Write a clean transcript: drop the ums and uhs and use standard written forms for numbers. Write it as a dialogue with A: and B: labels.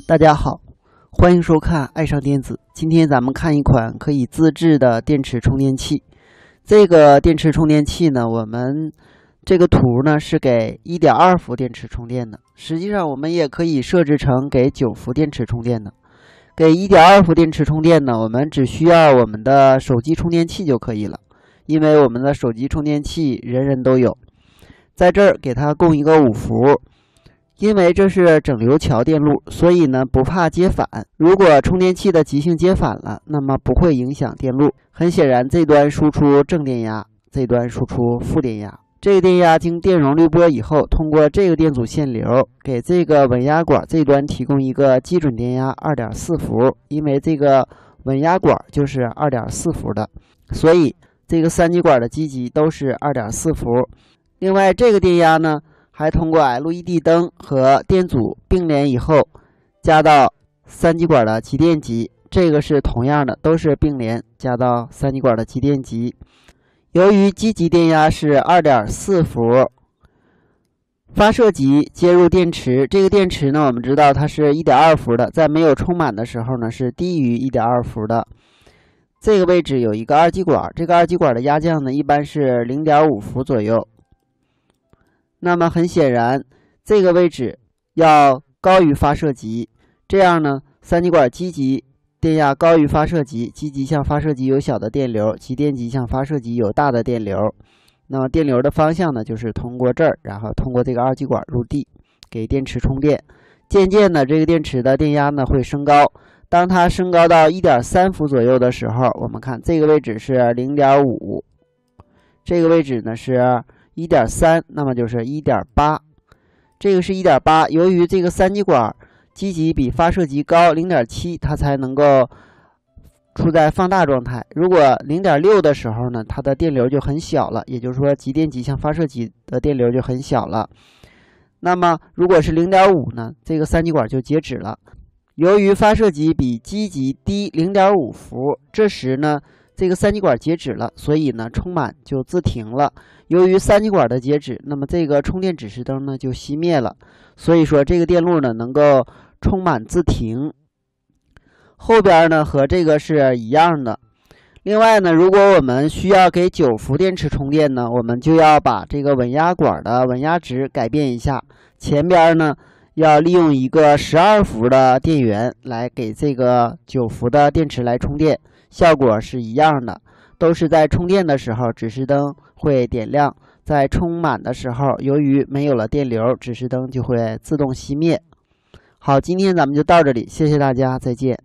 A: 大家好，欢迎收看爱上电子。今天咱们看一款可以自制的电池充电器。这个电池充电器呢，我们这个图呢是给 1.2 伏电池充电的。实际上我们也可以设置成给9伏电池充电的。给 1.2 伏电池充电呢，我们只需要我们的手机充电器就可以了，因为我们的手机充电器人人都有。在这儿给它供一个5伏。因为这是整流桥电路，所以呢不怕接反。如果充电器的极性接反了，那么不会影响电路。很显然，这端输出正电压，这端输出负电压。这个电压经电容滤波以后，通过这个电阻线流给这个稳压管这端提供一个基准电压 2.4 伏。因为这个稳压管就是 2.4 伏的，所以这个3极管的积极都是 2.4 伏。另外，这个电压呢还通过 LED 灯和电阻并联以后，加到3极管的极电极，这个是同样的，都是并联加到3极管的极电极。由于积极电压是 2.4 伏，发射极接入电池，这个电池呢，我们知道它是 1.2 伏的，在没有充满的时候呢，是低于 1.2 伏的。这个位置有一个2极管，这个2极管的压降呢，一般是 0.5 伏左右。那么很显然，这个位置要高于发射极，这样呢，3极管积极电压高于发射极，积极向发射极有小的电流，极电极向发射极有大的电流。那么电流的方向呢，就是通过这儿，然后通过这个2极管入地，给电池充电。渐渐的，这个电池的电压呢会升高。当它升高到 1.3 伏左右的时候，我们看这个位置是 0.5， 这个位置呢是1.3， 那么就是 1.8， 这个是 1.8。 由于这个3极管积极比发射极高 0.7， 它才能够处在放大状态。如果 0.6 的时候呢，它的电流就很小了，也就是说极电极向发射极的电流就很小了。那么如果是 0.5 呢，这个3极管就截止了。由于发射极比积极低 0.5 伏，这时呢这个3极管截止了，所以呢充满就自停了。由于3极管的截止，那么这个充电指示灯呢就熄灭了，所以说这个电路呢能够充满自停。后边呢和这个是一样的。另外呢，如果我们需要给9伏电池充电呢，我们就要把这个稳压管的稳压值改变一下。前边呢要利用一个12伏的电源来给这个9伏的电池来充电，效果是一样的，都是在充电的时候指示灯会点亮，在充满的时候由于没有了电流，指示灯就会自动熄灭。好，今天咱们就到这里，谢谢大家，再见。